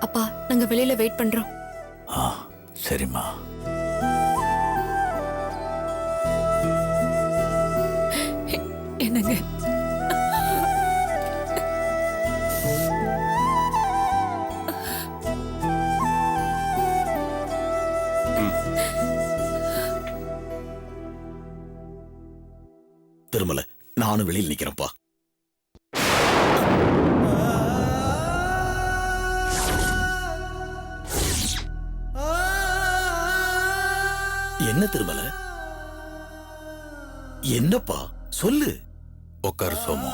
அப்பா, நாங்க வெளியில வெயிட் பண்றோம். சரிம்மா. என்னங்க? திருமலை, நானும் வெளியில் நிக்கிறேன்ப்பா. என்ன திருமலை? என்னப்பா சொல்லு. உட்காரு சோமு.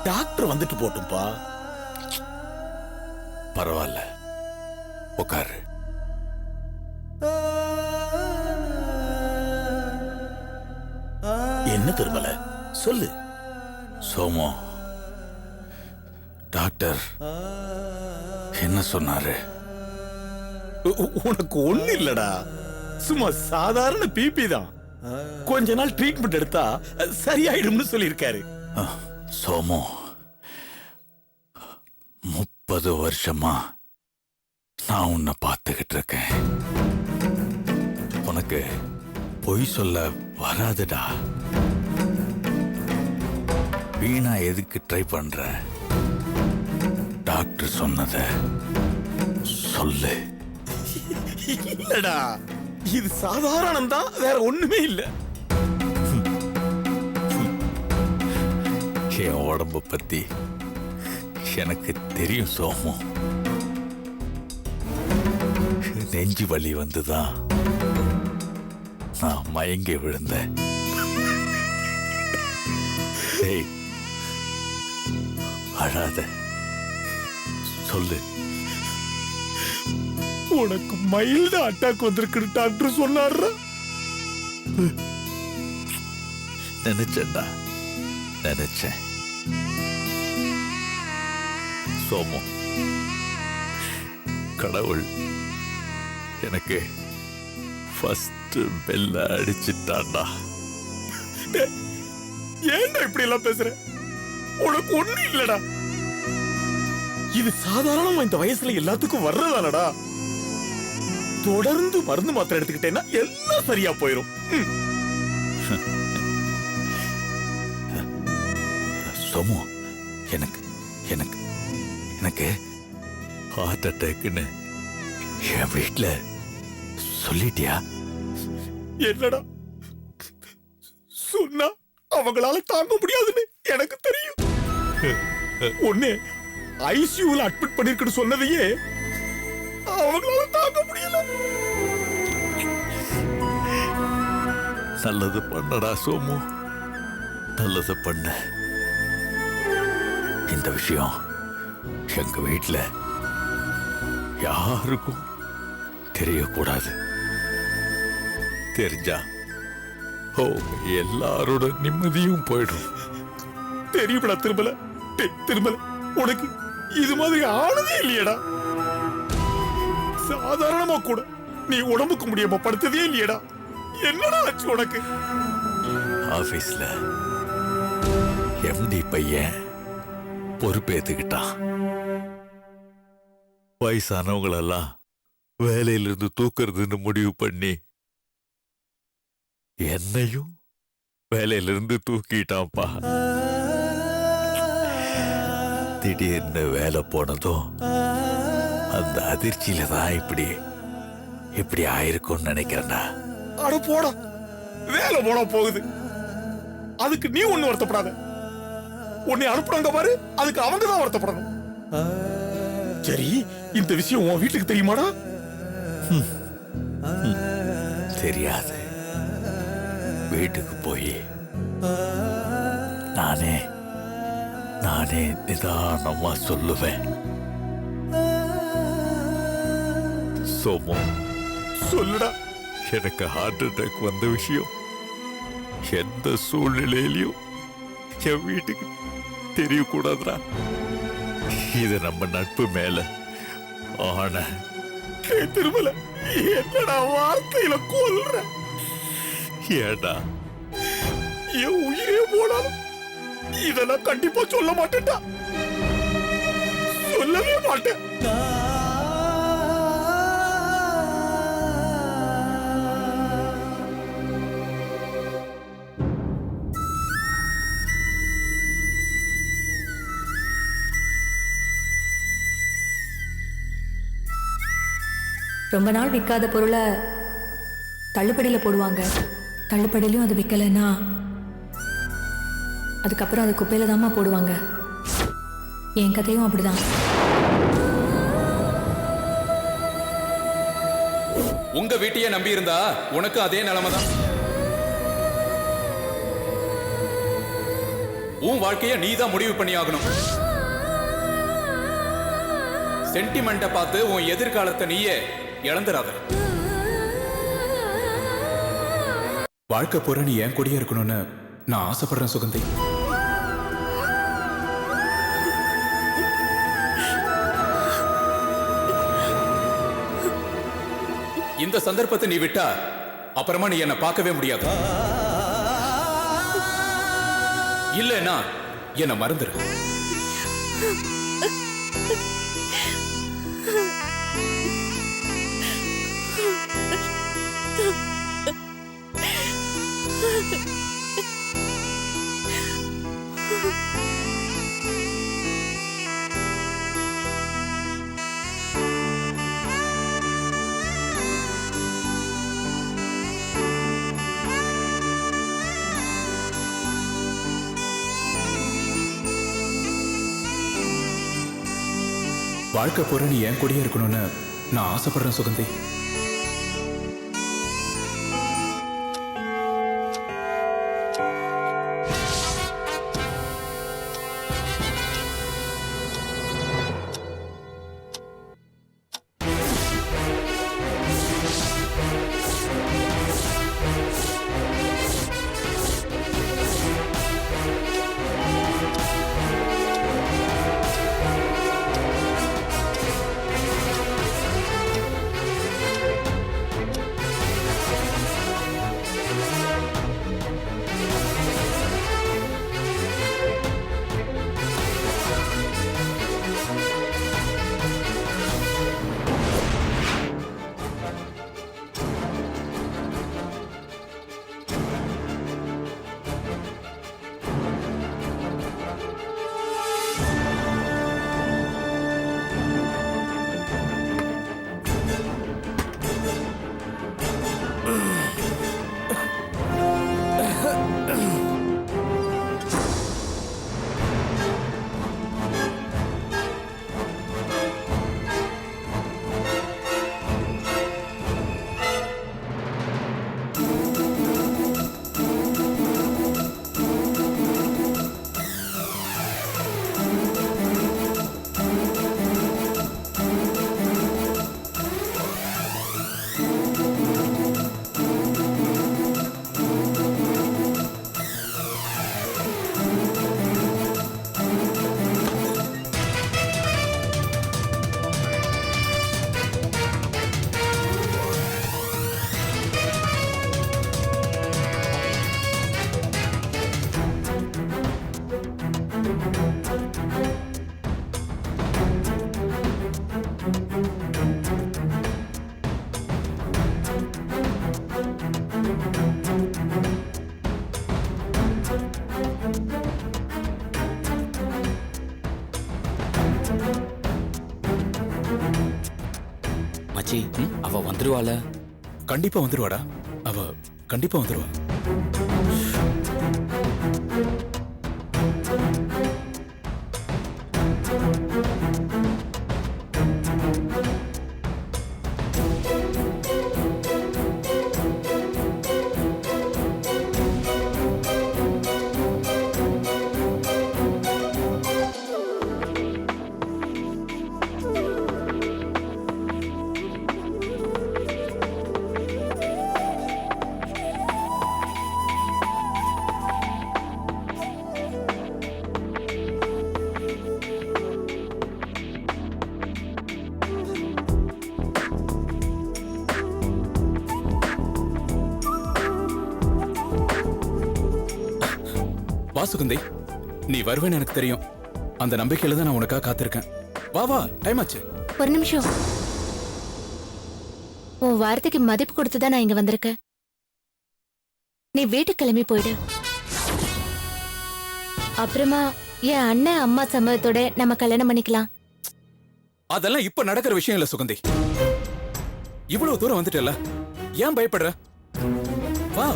டாக்டர் வந்துட்டு போட்டும்பா. பரவாயில்ல, உட்காரு. என்ன திருமலை சொல்லு. சோமு, டாக்டர் என்ன சொன்னாரு? உனக்கு ஒண்ணு இல்லடா, சும்மா சாதாரண பிபி தான். கொஞ்ச நாள் ட்ரீட்மெண்ட் எடுத்தா சரியாயிடும்னு சொல்லியிருக்காரு. சோமு, 30 வருஷமா நான் உன்னை பார்த்துக்கிட்டு இருக்கேன். உனக்கு பொய் சொல்ல வராதுடா. வீணா எதுக்கு ட்ரை பண்ற? டாக்டர் சொன்னத சொல்லு. இல்லடா, இது சாதாரணம் தான், வேற ஒண்ணுமே இல்ல. என் உடம்பு பத்தி எனக்கு தெரியும் சோமு. நெஞ்சு வலி வந்துதான் நான் மயங்கி விழுந்தேன். அழாத, சொல்லு. உனக்கு மைல்டு அட்டாக் வந்திருக்கு டாக்டர் சொன்னாரு. நினைச்சேன்டா, நினைச்சேன். சோமு, கடவுள் எனக்கு ஃபர்ஸ்ட் பெல்ல அடிச்சிட்டான்டா. ஏன்டா இப்படி எல்லாம் பேசுற? உனக்கு ஒண்ணு இல்லடா. இது சாதாரணமா இந்த வயசுல எல்லாத்துக்கும் வர்றதானடா. தொடர்ந்து மருந்து மாத்திரை எடுத்துக்கிட்டேன்னா எல்லாம் சரியா போயிரும். சோமு, எனக்கு எனக்கு எனக்கு ஹார்ட் அட்டாக்னு என் வீட்டுல சொல்லிட்டியா? என்னடா சொன்னா அவங்களால தாங்க முடியாதுன்னு எனக்கு தெரியும். ஒண்ணு ஐசியூல அட்மிட் பண்ணிருக்குன்னு சொன்னதையே அவங்களால தாங்க முடியல. நல்லது பண்ணடா சோமு, நல்லது பண்ண. இந்த விஷயம் எங்க வீட்டுல யாருக்கும் தெரியக்கூடாது. தெரிஞ்சா எல்லாரோட நிம்மதியும் போயிடும். தெரியுமடா திருமலை. திருமலை, உனக்கு இது மாதிரி ஆனதே இல்லையடா. சாதாரணமா கூட நீ உடம்புக்கு முடியாம படுத்ததே இல்லையடா. என்னடா ஆச்சு உனக்கு? ஆபீஸ்ல எம்டி பையன் பொறுப்பேத்துக்கிட்டான். வயசானவங்களெல்லாம் வேலையிலிருந்து தூக்குறதுன்னு முடிவு பண்ணி என்னையும் வேலையிலிருந்து தூக்கிட்டான்ப்பா. திடீர்னு வேலை போனதும் அந்த அதிர்ச்சியில தான் இப்படி ஆயிருக்கும்னு நினைக்கிறேன்டா. அட போடா, வேலை போட போகுது. அதுக்கு நீ ஒண்ணு வருத்தப்படாத. உன்னை அனுப்புறாங்க பாரு, அதுக்கு அவங்க தான் வருத்தப்படணும். சரி, இந்த விஷயம் உன் வீட்டுக்கு தெரியுமாடா? தெரியாது. வீட்டுக்கு போய் நானே நிதானமா சொல்லுவேன். சோமு, சொல்லுடா. எனக்கு ஹார்ட் அட்டாக் வந்த விஷயம் எந்த சூழ்நிலையிலையும் என் வீட்டுக்கு தெரியக்கூடாதுடா. இது நம்ம நட்பு மேல ஆன. திருமல, என்னடா வார்த்தையில கொல்ற? ஏடா என் உயிரே போனாலும் இதெல்லாம் கண்டிப்பா சொல்ல மாட்டேன்டா. சொல்லவே மாட்டேன். ரொம்ப நாள் விற்காத பொருளை தள்ளுபடியில் போடுவாங்க. தள்ளுபடியிலையும் அது விற்கலைன்னா அதுக்கப்புறம் அது குப்பையில தாம்மா போடுவாங்க. என் கதையும் அப்படிதான். உங்க வீட்டையே நம்பி இருந்தா உனக்கு அதே நிலைமை தான். உன் வாழ்க்கைய நீ தான் முடிவு பண்ணி ஆகணும். சென்டிமெண்ட பார்த்து உன் எதிர்காலத்தை நீயே இழந்துடாத. வாழ்க்கை பூரா நீ என் கூடயே இருக்கணும்னு நான் ஆசைப்படுறேன் சுகந்தி. இந்த சந்தர்ப்பத்தை நீ விட்டா அப்புறமா நீ என்னை பார்க்கவே முடியாது. இல்லைன்னா என்னை மறந்துரு. வாழ்க்கை பூரா நீ என் கூடயே இருக்கணும்னு நான் ஆசைப்படுறேன் சுகந்தி. மச்சி, அவ வந்துருவாள? கண்டிப்பா வந்துருவாடா. அவ கண்டிப்பா வந்துருவா. வா சுகந்தி, நீ வருவேன்னு எனக்கு தெரியும். அந்த நம்பிக்கையில தான் நான் உனக்காக காத்திருக்கேன். வா வா, டைம் ஆச்சு. ஒரு நிமிஷம். உன் வார்த்தைக்கு மதிப்பு கொடுத்துதான் நான் இங்க வந்திருக்கேன். நீ வீட்டுக்கு கிளம்பி போயிடு. அப்புறமா என் அண்ணன் அம்மா சம்மதத்தோட நம்ம கல்யாணம் பண்ணிக்கலாம். அதெல்லாம் இப்ப நடக்கிற விஷயம் இல்ல சுகந்தி. இவ்வளவு தூரம் வந்துட்டல, ஏன் பயப்படுற? வா,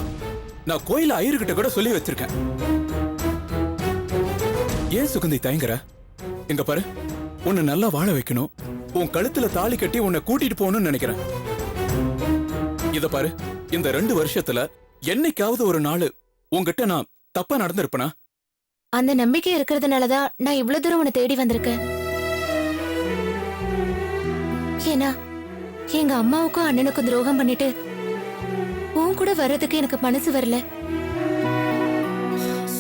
நான் கோயில ஐயர்கிட்ட கூட சொல்லி வச்சிருக்கேன். ஏன் சுகந்தி தயங்குற? இங்க பாரு, உன்னை நல்லா வாழ வைக்கணும், உன் கழுத்துல தாலி கட்டி உன்னை கூட்டிட்டு போகணும்னு நினைக்கிறேன். இத பாரு, இந்த 2 வருஷத்துல என்னைக்காவது ஒரு நாள் உன்கிட்ட நான் தப்பா நடந்திருப்பனா? அந்த நம்பிக்கை இருக்கிறதுனாலதான் நான் இவ்வளவு தூரம் உன்னை தேடி வந்திருக்கேன். ஏன்னா எங்க அம்மாவுக்கும் அண்ணனுக்கும் துரோகம் பண்ணிட்டு உன் கூட வர்றதுக்கு எனக்கு மனசு வரல.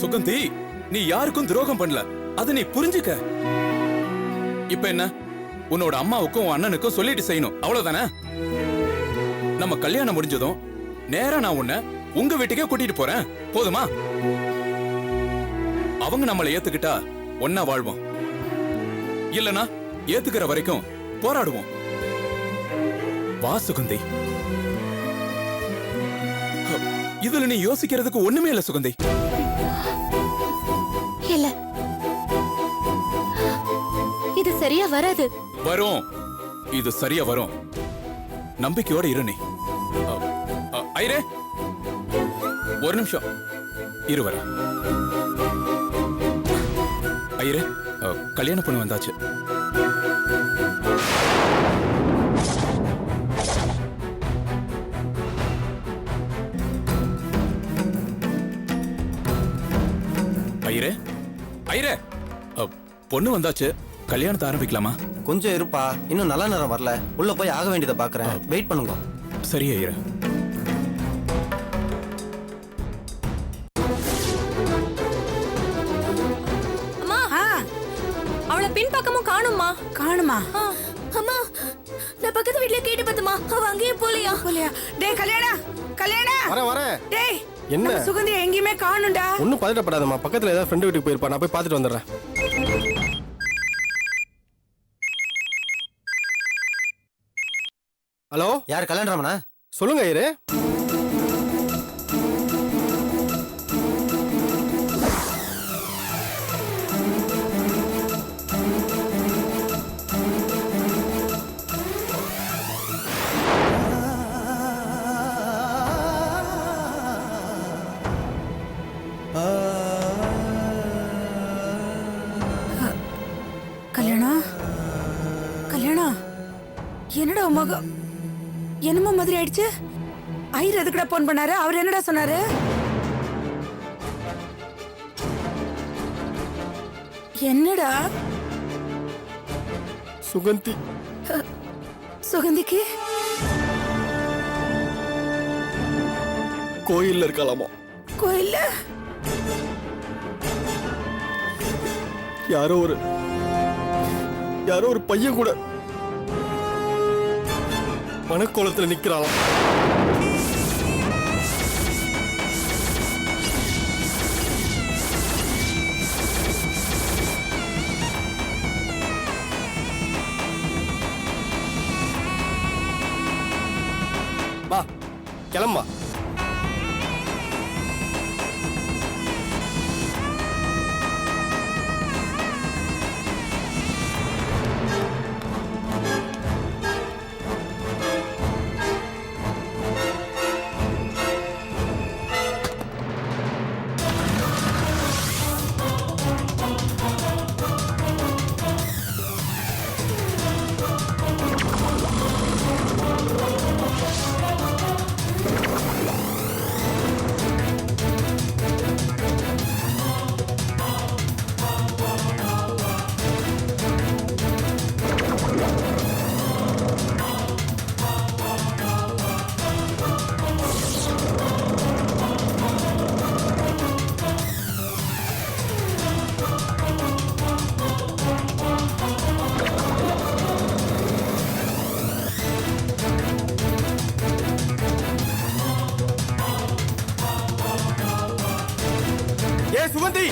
சுகந்தி, நீ யாருக்கும் துரோகம் பண்ணல, அதை நீ புரிஞ்சுக்க. இப்ப என்ன, உன்னோட அம்மாவுக்கும் உன் அண்ணனுக்கும் சொல்லிட்டு செய்யணும், அவ்வளவுதானே? நம்ம கல்யாணம் முடிஞ்சதும் நேரா நான் உன்னை உங்க வீட்டுக்கே கூட்டிட்டு போறேன், போதுமா? அவங்க நம்மளை ஏத்துக்கிட்டா ஒன்னா வாழ்வோம், இல்லனா ஏத்துக்கிற வரைக்கும் போராடுவோம். வா சுகந்தி. இதுல நீ யோசிக்கிறதுக்கு ஒண்ணுமே இல்ல சுகந்தி. இல்ல, இது சரியா வராது. வரும், இது சரியா வரும். நம்பிக்கையோட இரு நீ. ஐரே, ஒரு நிமிஷம் இரு வர. ஐயரே, கல்யாண பொண்ணு வந்தாச்சு. ஐயரே, ஐயரே, பொண்ணு வந்தாச்சு, கல்யாணத்தை ஆரம்பிக்கலாமா? கொஞ்சம் இருப்பா, இன்னும் நல்ல நேரம் வரல. உள்ள போய் ஆக வேண்டியதை பாக்குறேன், வெயிட் பண்ணுங்க. சரி ஐயரே. அவளை பின்பக்கமும் காணுமா? காணுமா? அம்மா, நான் பக்கத்து வீட்ல கேட்டு பார்த்தமா, அவ அங்கேயே போலியா? டேய் கல்யாணா, கல்யாணா, வரேன். டேய் என்ன? நம்ம சுகந்தி எங்கேயுமே காணும்டா. ஒன்னும் பதட்டப்படாதம்மா, பக்கத்துல ஏதாவது ஃப்ரெண்டு வீட்டுக்கு போயிருப்பா, நான் போய் பார்த்துட்டு வந்துடுறேன். ஹலோ, யார் கல்யாணராமனா? சொல்லுங்க ஐயரே. கல்யாணா, கல்யாணா, என்னடா மக என்னமோ மாதிரி ஆயிடுச்சு. ஐயர் எதுக்குடா போன் பண்ணாரு? அவர் என்னடா சொன்னாரு? என்னடா? சுகந்தி, சுகந்திக்கு கோயில்ல இருக்கலாமா? கோயில்ல யாரோ ஒரு பையன் கூட மனக்கோலத்துல நிக்கிறாளாம். வா, கிளம்பா. ஏ சுகந்தி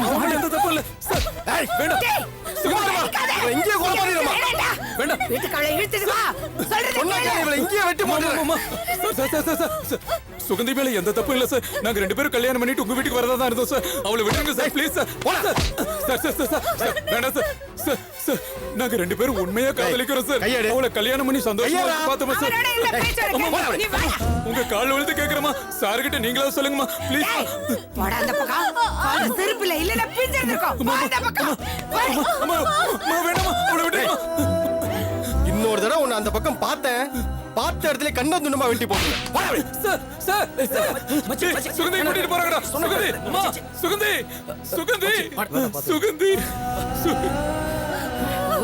அவன் எந்த தப்பும் இல்ல சார். வேண்டாம் சுகந்திரமா, இவளை இங்கேயே கொலை பண்ணிடுமா வேண்டாம் வீட்டுக்காரளை இழுத்துட்டு வா சொல்றது கேளு. இவளை இங்கேயே வெட்டி போட்டுறேன் அம்மா, சார், சுகந்தி மேல எந்த தப்பும் இல்ல சார். நாங்க 2 பேரும் கல்யாணம் பண்ணிட்டு உங்க வீட்டுக்கு வரதா தான் இருந்தோம் சார். அவளை விட்டுருங்க சார், ப்ளீஸ் சார். சார், வேண்டாம் சார். நாங்க 2 பேரும் உண்மையா காதலிக்கிறோம் சார். கையெடு. அவளை கல்யாணம் பண்ணி சந்தோஷமா கையெடா. பார்த்தோமா சார். அவனோட இந்த பேச்சோட கேட்கணும். நீ வா. உங்க கால்ல விழுந்து கேக்குறமா சார் கிட்ட நீங்களா சொல்லுங்கம்மா ப்ளீஸ். ஏய், போடா அந்த பக்கம். கால செருப்புல இல்லனா பிஞ்சு எடுத்துக்கோ. வா அந்த பக்கம். வா. அம்மா வேண்டாமா, அவளை விட்டுருமா. இன்னொரு தடவை உன்னை அந்த பக்கம் பார்த்தேன், பார்த்த இடத்துல கண்ண துண்டமா வெட்டி போட்டுறேன். சார், சுகந்தி கூட்டிட்டு போறாங்கடா. சுகந்தி, அம்மா, சுகந்தி.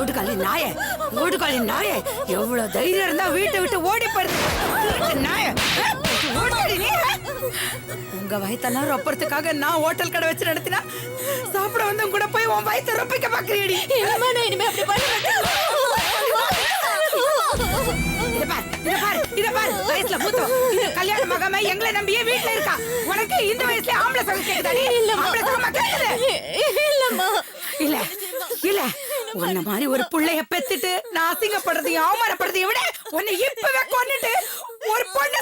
ஓடுகாலி நாயே எவ்வளவு தைரியம் இருந்தா வீட்டை விட்டு ஓடி போறது நாய ஓடுகாலி நீ உங்க வயித்தெல்லாம் ரொப்பறதுக்காக நான் ஹோட்டல் கடை வச்சு நடத்தினா சாப்பிட வந்தவங்க கூட போய் உன் வயித்தை ரொப்பிக்க பாக்குறீடி. இனிமே அப்படி பண்ண இத பாரு வயசுல மூத்தோம் கல்யாணம் ஆகாம எங்களை நம்பியே வீட்டுல இருக்கா. உனக்கு இந்த வயசுல ஆம்பளை சகம் கேக்குதாடி? ஆம்பளை சகம் கேக்குது இல்லம்மா. இல்ல உன்ன மாதிரி ஒரு புள்ளைய பெத்துட்டு நான் அசிங்கப்படுறதையும் அவமானப்படுறதையும் விட உன்னை இப்பவே கொன்னுட்டு ஒரு பொண்ணு